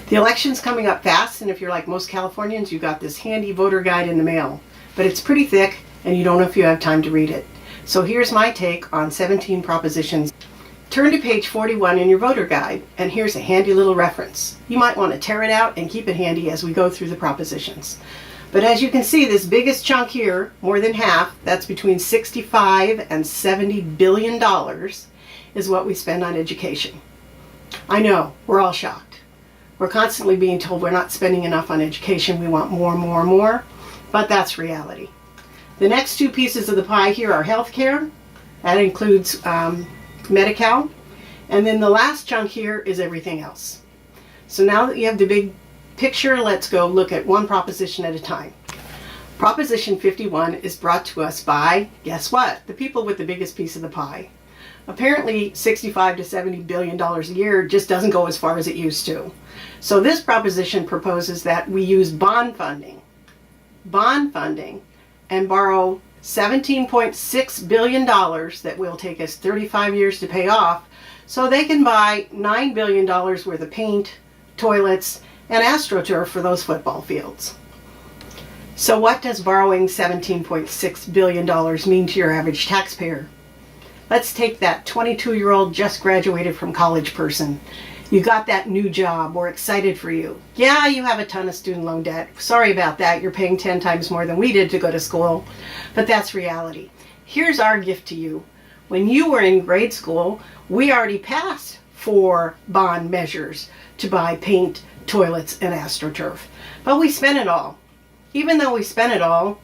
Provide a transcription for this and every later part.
The election's coming up fast, and if you're like most Californians, you got this handy voter guide in the mail. But it's pretty thick, and you don't know if you have time to read it. So here's my take on 17 propositions. Turn to page 41 in your voter guide, and here's a handy little reference. You might want to tear it out and keep it handy as we go through the propositions. But as you can see, this biggest chunk here, more than half, that's between $65 and $70 billion, is what we spend on education. I know, we're all shocked. We're constantly being told we're not spending enough on education, we want more, more, more, but that's reality. The next two pieces of the pie here are healthcare. That includes Medi-Cal. And then the last chunk here is everything else. So now that you have the big picture, let's go look at one proposition at a time. Proposition 51 is brought to us by, guess what? The people with the biggest piece of the pie. Apparently $65 to $70 billion a year just doesn't go as far as it used to. So this proposition proposes that we use bond funding, and borrow $17.6 billion that will take us 35 years to pay off, so they can buy $9 billion worth of paint, toilets, and AstroTurf for those football fields. So what does borrowing $17.6 billion mean to your average taxpayer? Let's take that 22-year-old just graduated from college person. You got that new job, we're excited for you. Yeah, you have a ton of student loan debt. Sorry about that, you're paying 10 times more than we did to go to school, but that's reality. Here's our gift to you. When you were in grade school, we already passed 4 bond measures to buy paint, toilets, and AstroTurf. But we spent it all. Even though we spent it all,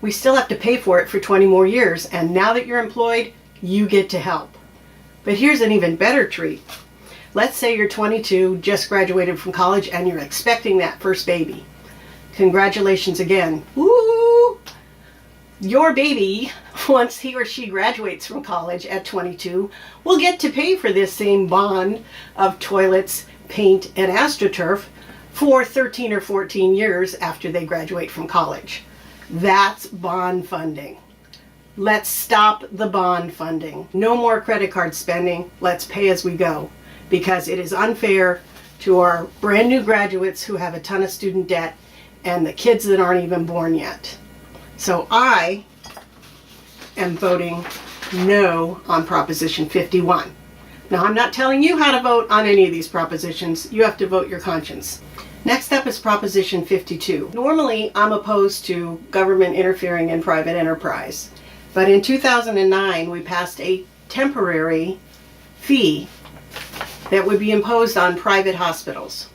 we still have to pay for it for 20 more years, and now that you're employed, you get to help. But here's an even better treat. Let's say you're 22, just graduated from college, and you're expecting that first baby. Congratulations again. Woo! Your baby, once he or she graduates from college at 22, will get to pay for this same bond of toilets, paint, and AstroTurf for 13 or 14 years after they graduate from college. That's bond funding. Let's stop the bond funding. No more credit card spending. Let's pay as we go, because it is unfair to our brand new graduates who have a ton of student debt and the kids that aren't even born yet. So I am voting no on Proposition 51. Now, I'm not telling you how to vote on any of these propositions. You have to vote your conscience. Next up is Proposition 52. Normally, I'm opposed to government interfering in private enterprise. But in 2009, we passed a temporary fee that would be imposed on private hospitals.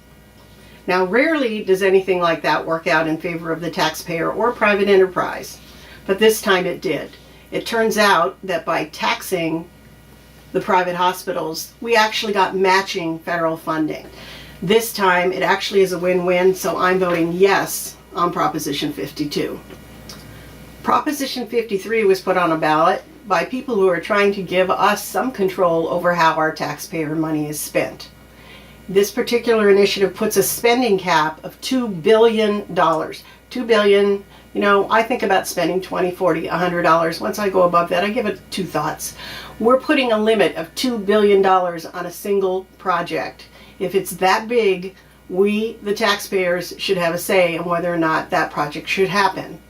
Now, rarely does anything like that work out in favor of the taxpayer or private enterprise, but this time it did. It turns out that by taxing the private hospitals, we actually got matching federal funding. This time it actually is a win-win, so I'm voting yes on Proposition 52. Proposition 53 was put on a ballot by people who are trying to give us some control over how our taxpayer money is spent. This particular initiative puts a spending cap of $2 billion. $2 billion, you know, I think about spending $20, $40, $100. Once I go above that, I give it 2 thoughts. We're putting a limit of $2 billion on a single project. If it's that big, we, the taxpayers, should have a say on whether or not that project should happen.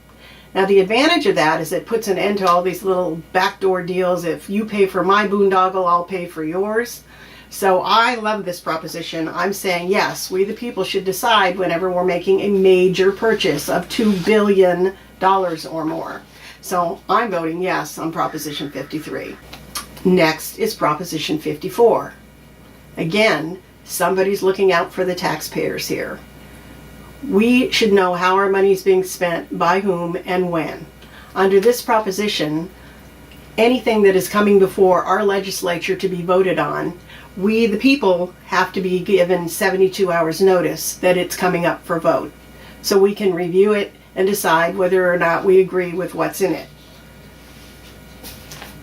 Now, the advantage of that is it puts an end to all these little backdoor deals. If you pay for my boondoggle, I'll pay for yours. So I love this proposition. I'm saying yes, we the people should decide whenever we're making a major purchase of $2 billion or more. So I'm voting yes on Proposition 53. Next is Proposition 54. Again, somebody's looking out for the taxpayers here. We should know how our money is being spent, by whom, and when. Under this proposition, anything that is coming before our legislature to be voted on, we, the people, have to be given 72 hours notice that it's coming up for vote, so we can review it and decide whether or not we agree with what's in it.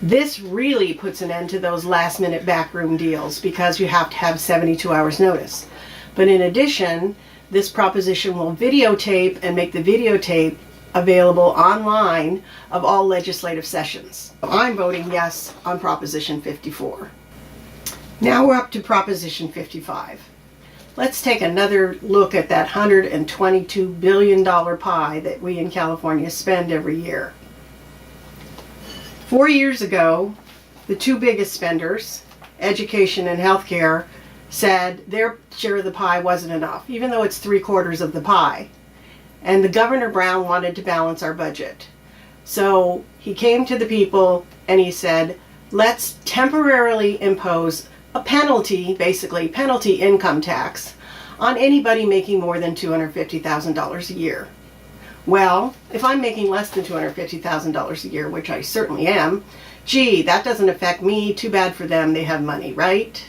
This really puts an end to those last-minute backroom deals because you have to have 72 hours notice. But in addition, this proposition will videotape and make the videotape available online of all legislative sessions. I'm voting yes on Proposition 54. Now we're up to Proposition 55. let's take another look at that $122 billion pie that we in California spend every year. 4 years ago, the two biggest spenders, education and healthcare, said their share of the pie wasn't enough, even though it's 3/4 of the pie. And the Governor Brown wanted to balance our budget. So he came to the people and he said, let's temporarily impose a penalty, basically penalty income tax, on anybody making more than $250,000 a year. Well, if I'm making less than $250,000 a year, which I certainly am, gee, that doesn't affect me. Too bad for them. They have money, right?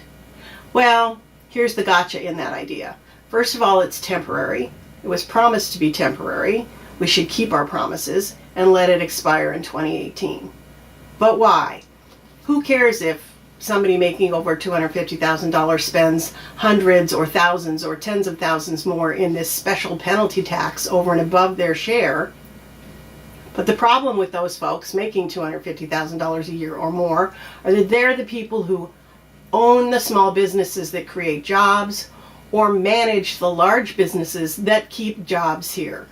Well, here's the gotcha in that idea. First of all, it's temporary. It was promised to be temporary. We should keep our promises and let it expire in 2018. But why? Who cares if somebody making over $250,000 spends hundreds or thousands or tens of thousands more in this special penalty tax over and above their share? But the problem with those folks making $250,000 a year or more are that they're the people who own the small businesses that create jobs or manage the large businesses that keep jobs here.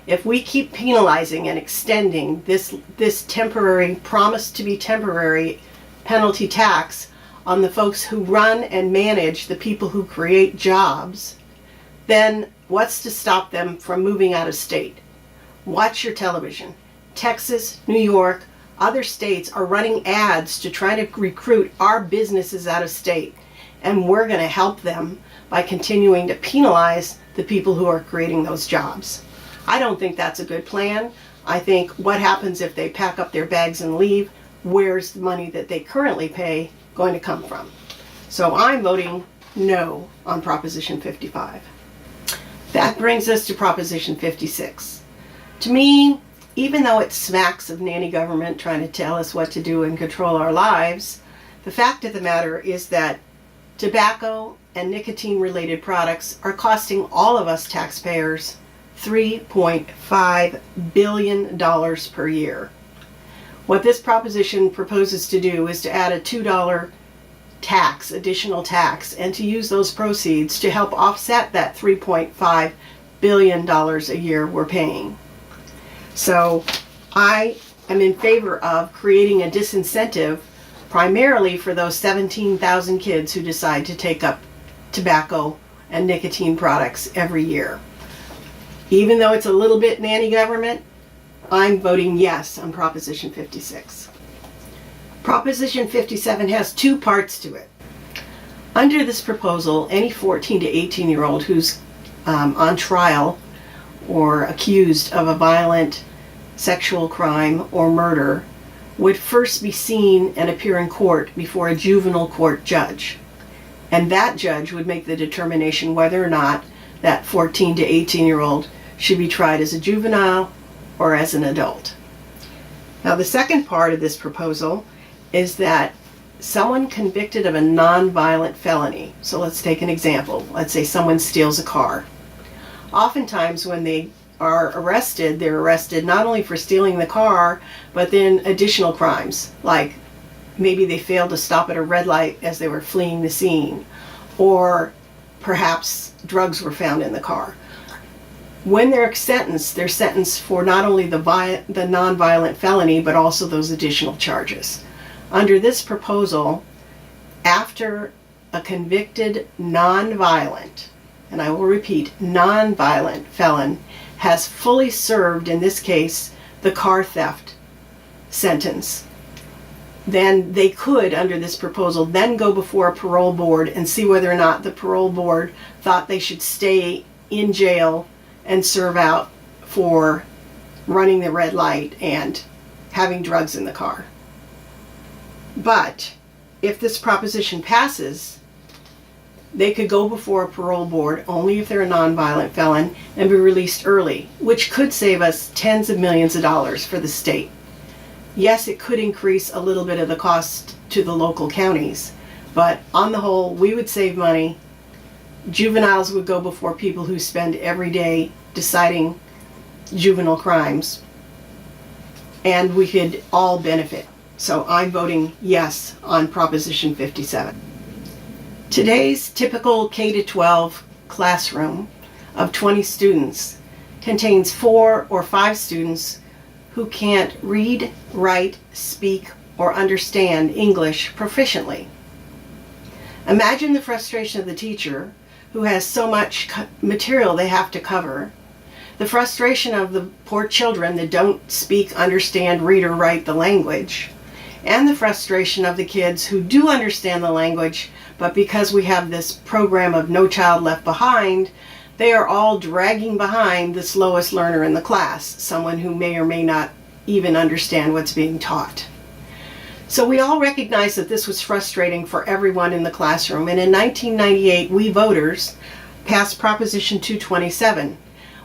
If we keep penalizing and extending this temporary, promised to be temporary penalty tax on the folks who run and manage the people who create jobs, then what's to stop them from moving out of state? Watch your television. Texas, New York, other states are running ads to try to recruit our businesses out of state, and we're going to help them by continuing to penalize the people who are creating those jobs. I don't think that's a good plan. I think what happens if they pack up their bags and leave? Where's the money that they currently pay going to come from? So I'm voting no on Proposition 55. That brings us to Proposition 56. To me, even though it smacks of nanny government trying to tell us what to do and control our lives, the fact of the matter is that tobacco and nicotine-related products are costing all of us taxpayers $3.5 billion per year. What this proposition proposes to do is to add a $2 tax, additional tax, and to use those proceeds to help offset that $3.5 billion a year we're paying. So I am in favor of creating a disincentive primarily for those 17,000 kids who decide to take up tobacco and nicotine products every year. Even though it's a little bit nanny government, I'm voting yes on Proposition 56. Proposition 57 has two parts to it. Under this proposal, any 14 to 18-year-old who's on trial or accused of a violent sexual crime or murder would first be seen and appear in court before a juvenile court judge. And that judge would make the determination whether or not that 14 to 18-year-old should be tried as a juvenile or as an adult. Now, the second part of this proposal is that someone convicted of a non-violent felony, so let's take an example. Let's say someone steals a car. Oftentimes when they are arrested, they're arrested not only for stealing the car, but then additional crimes, like maybe they failed to stop at a red light as they were fleeing the scene, or perhaps drugs were found in the car. When they're sentenced for not only the non-violent felony, but also those additional charges. Under this proposal, after a convicted non-violent, and I will repeat, non-violent felon has fully served, in this case, the car theft sentence, then they could, under this proposal, then go before a parole board and see whether or not the parole board thought they should stay in jail and serve out for running the red light and having drugs in the car. But if this proposition passes, they could go before a parole board only if they're a nonviolent felon and be released early, which could save us tens of millions of dollars for the state. Yes, it could increase a little bit of the cost to the local counties, but on the whole, we would save money. Juveniles would go before people who spend every day deciding juvenile crimes, and we could all benefit. So I'm voting yes on Proposition 57. Today's typical K-12 classroom of 20 students contains 4 or 5 students who can't read, write, speak, or understand English proficiently. Imagine the frustration of the teacher who has so much material they have to cover, the frustration of the poor children that don't speak, understand, read, or write the language, and the frustration of the kids who do understand the language, but because we have this program of No Child Left Behind, they are all dragging behind the slowest learner in the class, someone who may or may not even understand what's being taught. So we all recognize that this was frustrating for everyone in the classroom, and in 1998 we voters passed Proposition 227,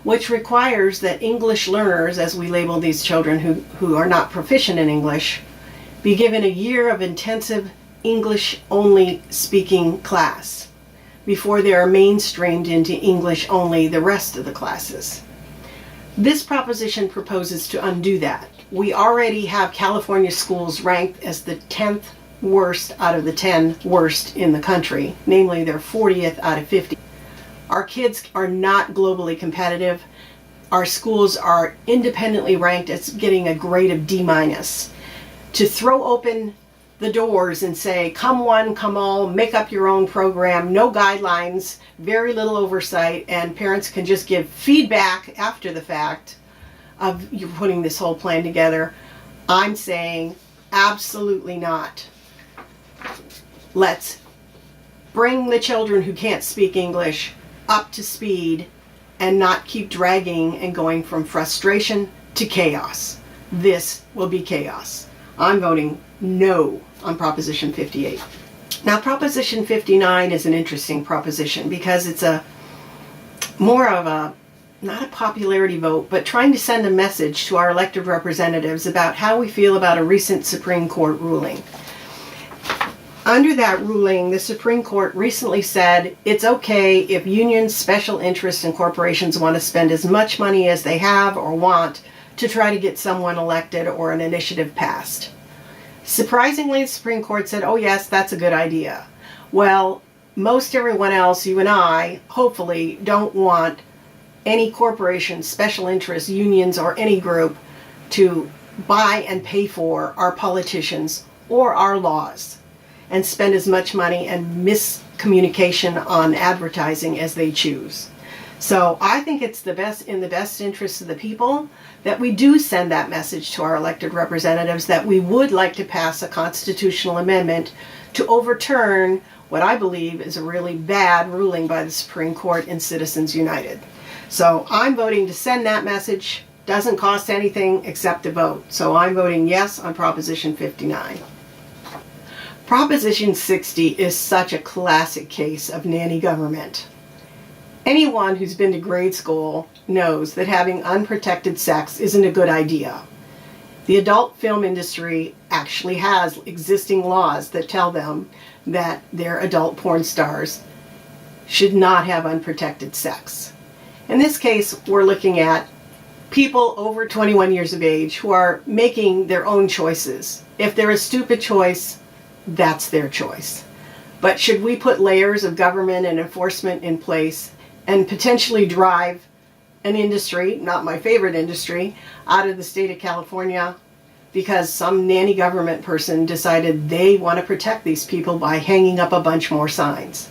which requires that English learners, as we label these children who are not proficient in English, be given a year of intensive English-only speaking class before they are mainstreamed into English only the rest of the classes. This proposition proposes to undo that. We already have California schools ranked as the 10th worst out of the 10 worst in the country, namely they're 40th out of 50. Our kids are not globally competitive. Our schools are independently ranked as getting a grade of D-. To throw open the doors and say, come one, come all, make up your own program, no guidelines, very little oversight, and parents can just give feedback after the fact of you putting this whole plan together. I'm saying absolutely not. Let's bring the children who can't speak English up to speed and not keep dragging and going from frustration to chaos. This will be chaos. I'm voting no on Proposition 58. Now, Proposition 59 is an interesting proposition because it's more of a, not a popularity vote, but trying to send a message to our elected representatives about how we feel about a recent Supreme Court ruling. Under that ruling, the Supreme Court recently said it's okay if unions, special interests, and corporations want to spend as much money as they have or want to try to get someone elected or an initiative passed. Surprisingly, the Supreme Court said, oh yes, that's a good idea. Well, most everyone else, you and I, hopefully don't want any corporation, special interests, unions, or any group to buy and pay for our politicians or our laws and spend as much money and miscommunication on advertising as they choose. So I think it's in the best interest of the people that we do send that message to our elected representatives that we would like to pass a constitutional amendment to overturn what I believe is a really bad ruling by the Supreme Court in Citizens United. So I'm voting to send that message. Doesn't cost anything except a vote. So I'm voting yes on Proposition 59. Proposition 60 is such a classic case of nanny government. Anyone who's been to grade school knows that having unprotected sex isn't a good idea. The adult film industry actually has existing laws that tell them that their adult porn stars should not have unprotected sex. In this case, we're looking at people over 21 years of age who are making their own choices. If they're a stupid choice, that's their choice. But should we put layers of government and enforcement in place and potentially drive an industry, not my favorite industry, out of the state of California because some nanny government person decided they want to protect these people by hanging up a bunch more signs?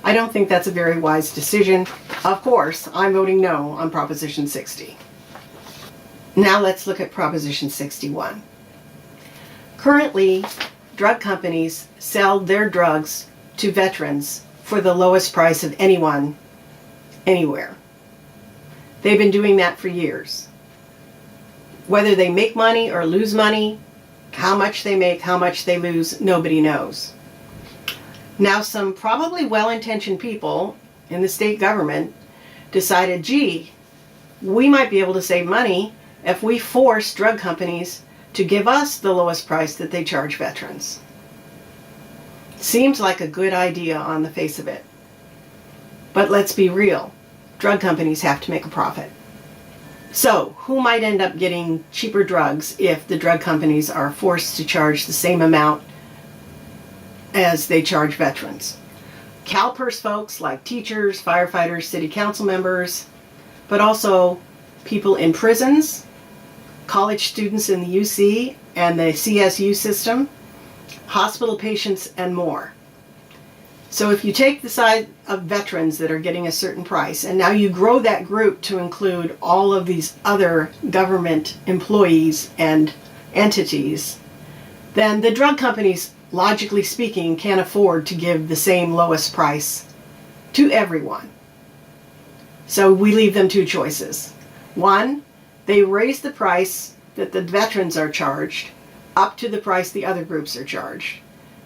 I don't think that's a very wise decision. Of course, I'm voting no on Proposition 60. Now let's look at Proposition 61. Currently, drug companies sell their drugs to veterans for the lowest price of anyone, anywhere. They've been doing that for years. Whether they make money or lose money, how much they make, how much they lose, nobody knows. Now, some probably well-intentioned people in the state government decided, gee, we might be able to save money if we force drug companies to give us the lowest price that they charge veterans. Seems like a good idea on the face of it. But let's be real. Drug companies have to make a profit. So, who might end up getting cheaper drugs if the drug companies are forced to charge the same amount as they charge veterans? CalPERS folks like teachers, firefighters, city council members, but also people in prisons, college students in the UC and the CSU system, hospital patients, and more. So if you take the side of veterans that are getting a certain price, and now you grow that group to include all of these other government employees and entities, then the drug companies, logically speaking, can't afford to give the same lowest price to everyone. So we leave them two choices. One, they raise the price that the veterans are charged up to the price the other groups are charged,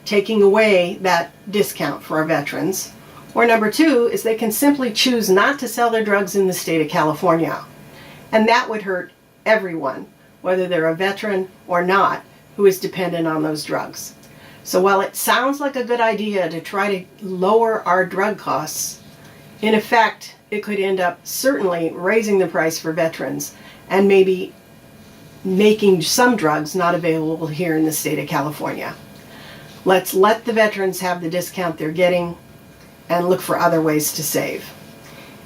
taking away that discount for our veterans. Or number two is they can simply choose not to sell their drugs in the state of California. And that would hurt everyone, whether they're a veteran or not, who is dependent on those drugs. So while it sounds like a good idea to try to lower our drug costs, in effect, it could end up certainly raising the price for veterans and maybe making some drugs not available here in the state of California. Let's let the veterans have the discount they're getting and look for other ways to save.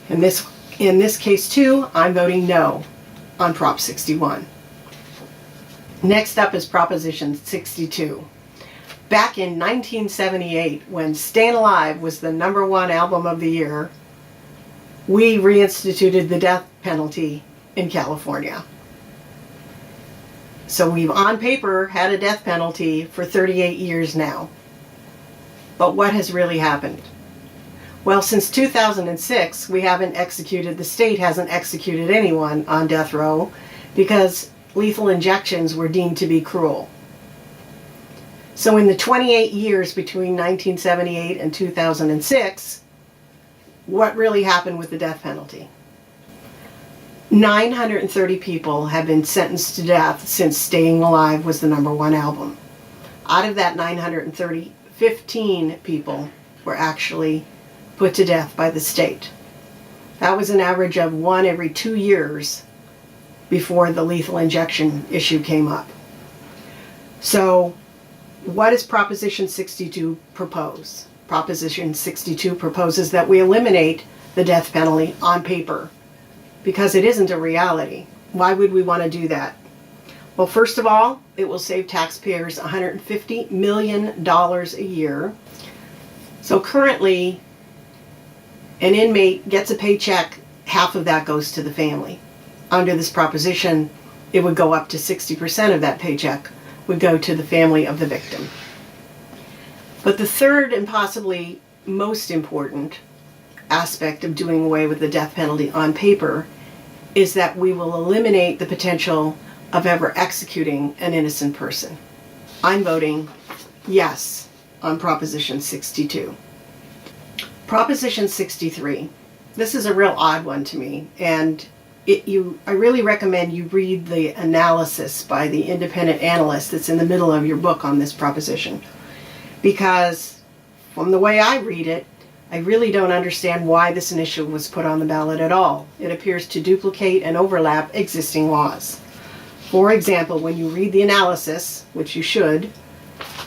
In this case too, I'm voting no on Prop 61. Next up is Proposition 62. Back in 1978, when Stayin' Alive was the #1 album of the year, we reinstituted the death penalty in California. So we've on paper had a death penalty for 38 years now. But what has really happened? Well, since 2006, we haven't executed, the state hasn't executed anyone on death row because lethal injections were deemed to be cruel. So in the 28 years between 1978 and 2006, what really happened with the death penalty? 930 people have been sentenced to death since Stayin' Alive was the #1 album. Out of that 930, 15 people were actually put to death by the state. That was an average of 1 every 2 years before the lethal injection issue came up. So what does Proposition 62 propose? Proposition 62 proposes that we eliminate the death penalty on paper because it isn't a reality. Why would we want to do that? Well, first of all, it will save taxpayers $150 million a year. So currently, an inmate gets a paycheck, half of that goes to the family. Under this proposition, it would go up to 60% of that paycheck would go to the family of the victim. But the third and possibly most important aspect of doing away with the death penalty on paper is that we will eliminate the potential of ever executing an innocent person. I'm voting yes on Proposition 62. Proposition 63. This is a real odd one to me, and I really recommend you read the analysis by the independent analyst that's in the middle of your book on this proposition. Because from the way I read it, I really don't understand why this initiative was put on the ballot at all. It appears to duplicate and overlap existing laws. For example, when you read the analysis, which you should,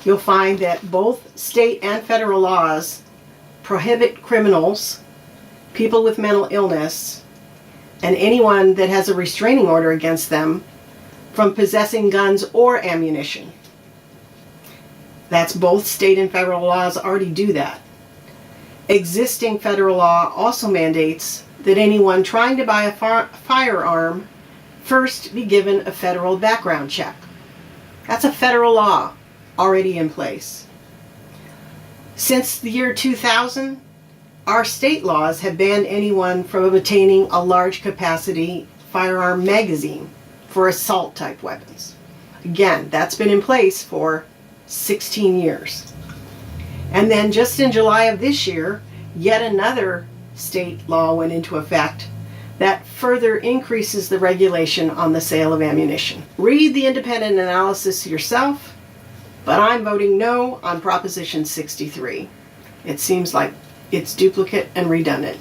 you'll find that both state and federal laws prohibit criminals, people with mental illness, and anyone that has a restraining order against them from possessing guns or ammunition. That's both state and federal laws already do that. Existing federal law also mandates that anyone trying to buy a firearm first be given a federal background check. That's a federal law already in place. Since the year 2000, our state laws have banned anyone from obtaining a large capacity firearm magazine for assault type weapons. Again, that's been in place for 16 years. And then just in July of this year, yet another state law went into effect that further increases the regulation on the sale of ammunition. Read the independent analysis yourself, but I'm voting no on Proposition 63. It seems like it's duplicate and redundant.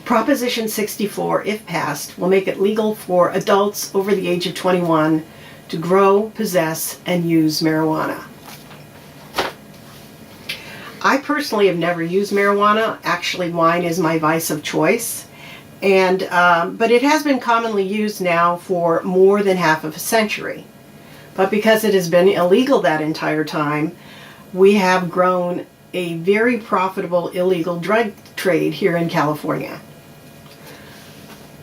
Proposition 64, if passed, will make it legal for adults over the age of 21 to grow, possess, and use marijuana. I personally have never used marijuana. Actually, wine is my vice of choice. And but it has been commonly used now for more than half of a century. But because it has been illegal that entire time, we have grown a very profitable illegal drug trade here in California.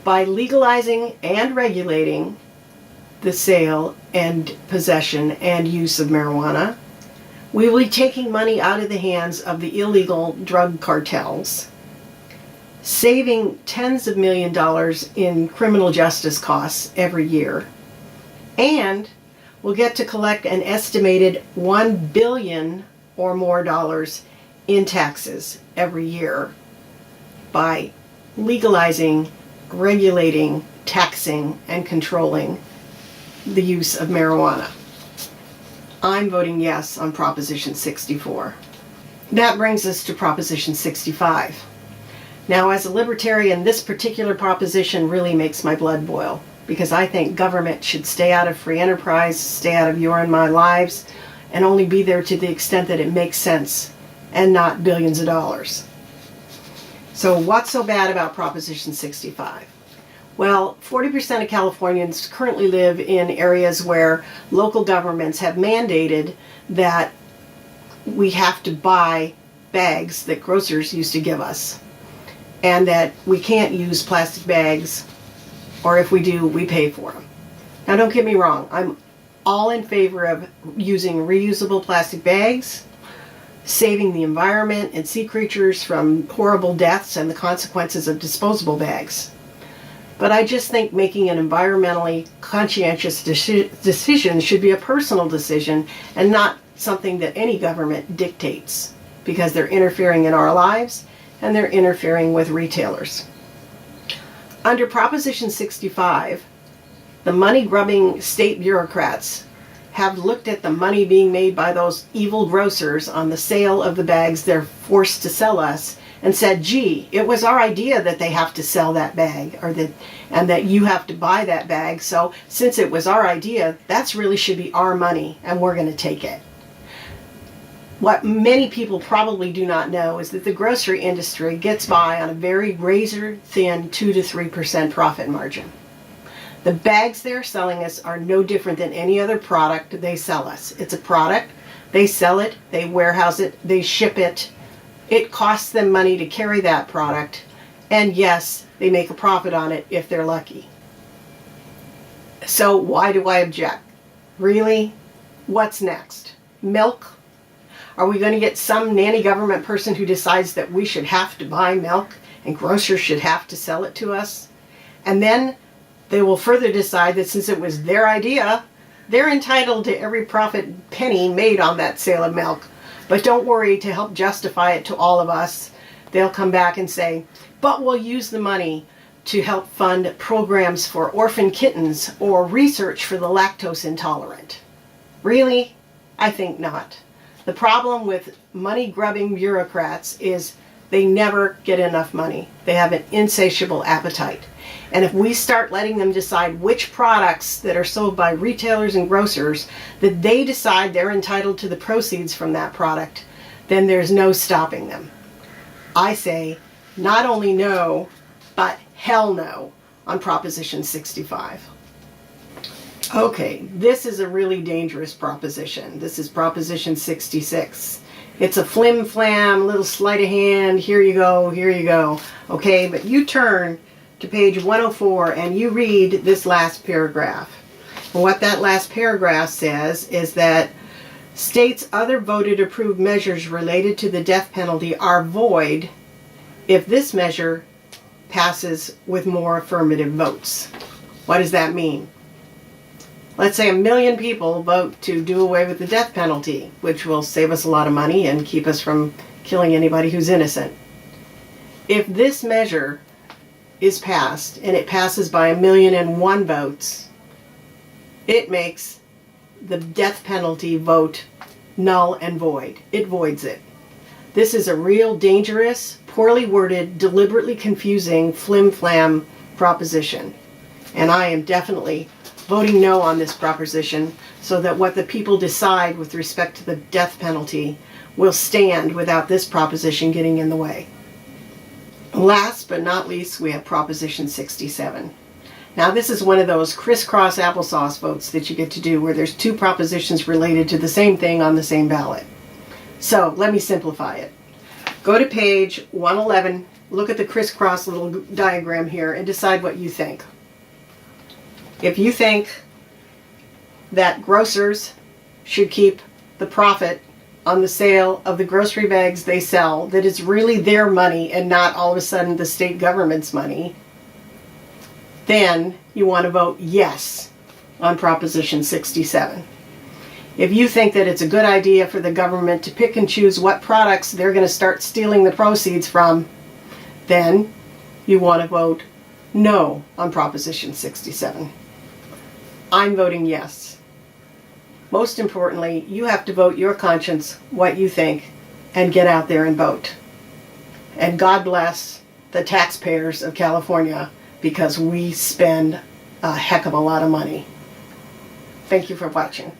By legalizing and regulating the sale and possession and use of marijuana, we will be taking money out of the hands of the illegal drug cartels, saving tens of $millions in criminal justice costs every year, and we'll get to collect an estimated $1 billion or more dollars in taxes every year by legalizing, regulating, taxing, and controlling the use of marijuana. I'm voting yes on Proposition 64. That brings us to Proposition 65. Now, as a libertarian, this particular proposition really makes my blood boil, because I think government should stay out of free enterprise, stay out of your and my lives, and only be there to the extent that it makes sense, and not billions of dollars. So what's so bad about Proposition 65? Well, 40% of Californians currently live in areas where local governments have mandated that we have to buy bags that grocers used to give us, and that we can't use plastic bags, or if we do, we pay for them. Now, don't get me wrong, I'm all in favor of using reusable plastic bags, saving the environment and sea creatures from horrible deaths and the consequences of disposable bags. But I just think making an environmentally conscientious decision should be a personal decision and not something that any government dictates, because they're interfering in our lives and they're interfering with retailers. Under Proposition 65, the money-grubbing state bureaucrats have looked at the money being made by those evil grocers on the sale of the bags they're forced to sell us, and said, gee, it was our idea that they have to sell that bag, and that you have to buy that bag, so since it was our idea, that really should be our money, and we're going to take it. What many people probably do not know is that the grocery industry gets by on a very razor-thin 2 to 3% profit margin. The bags they're selling us are no different than any other product they sell us. It's a product, they sell it, they warehouse it, they ship it. It costs them money to carry that product, and yes, they make a profit on it if they're lucky. So why do I object? Really? What's next? Milk? Are we going to get some nanny government person who decides that we should have to buy milk and grocers should have to sell it to us? And then they will further decide that since it was their idea, they're entitled to every profit penny made on that sale of milk. But don't worry, to help justify it to all of us, they'll come back and say, but we'll use the money to help fund programs for orphan kittens or research for the lactose intolerant. Really? I think not. The problem with money-grubbing bureaucrats is they never get enough money. They have an insatiable appetite. And if we start letting them decide which products that are sold by retailers and grocers, that they decide they're entitled to the proceeds from that product, then there's no stopping them. I say not only no, but hell no on Proposition 65. Okay, this is a really dangerous proposition. This is Proposition 66. It's a flim-flam, little sleight of hand, here you go, here you go. Okay, but you turn to page 104 and you read this last paragraph. And what that last paragraph says is that states' other voted approved measures related to the death penalty are void if this measure passes with more affirmative votes. What does that mean? Let's say 1 million people vote to do away with the death penalty, which will save us a lot of money and keep us from killing anybody who's innocent. If this measure is passed, and it passes by 1,000,001 votes, it makes the death penalty vote null and void. It voids it. This is a real dangerous, poorly worded, deliberately confusing, flim-flam proposition. And I am definitely voting no on this proposition so that what the people decide with respect to the death penalty will stand without this proposition getting in the way. Last but not least, we have Proposition 67. Now this is one of those crisscross applesauce votes that you get to do where there's two propositions related to the same thing on the same ballot. So let me simplify it. Go to page 111, look at the crisscross little diagram here and decide what you think. If you think that grocers should keep the profit on the sale of the grocery bags they sell, that it's really their money and not all of a sudden the state government's money, then you want to vote yes on Proposition 67. If you think that it's a good idea for the government to pick and choose what products they're going to start stealing the proceeds from, then you want to vote no on Proposition 67. I'm voting yes. Most importantly, you have to vote your conscience, what you think, and get out there and vote. And God bless the taxpayers of California, because we spend a heck of a lot of money. Thank you for watching.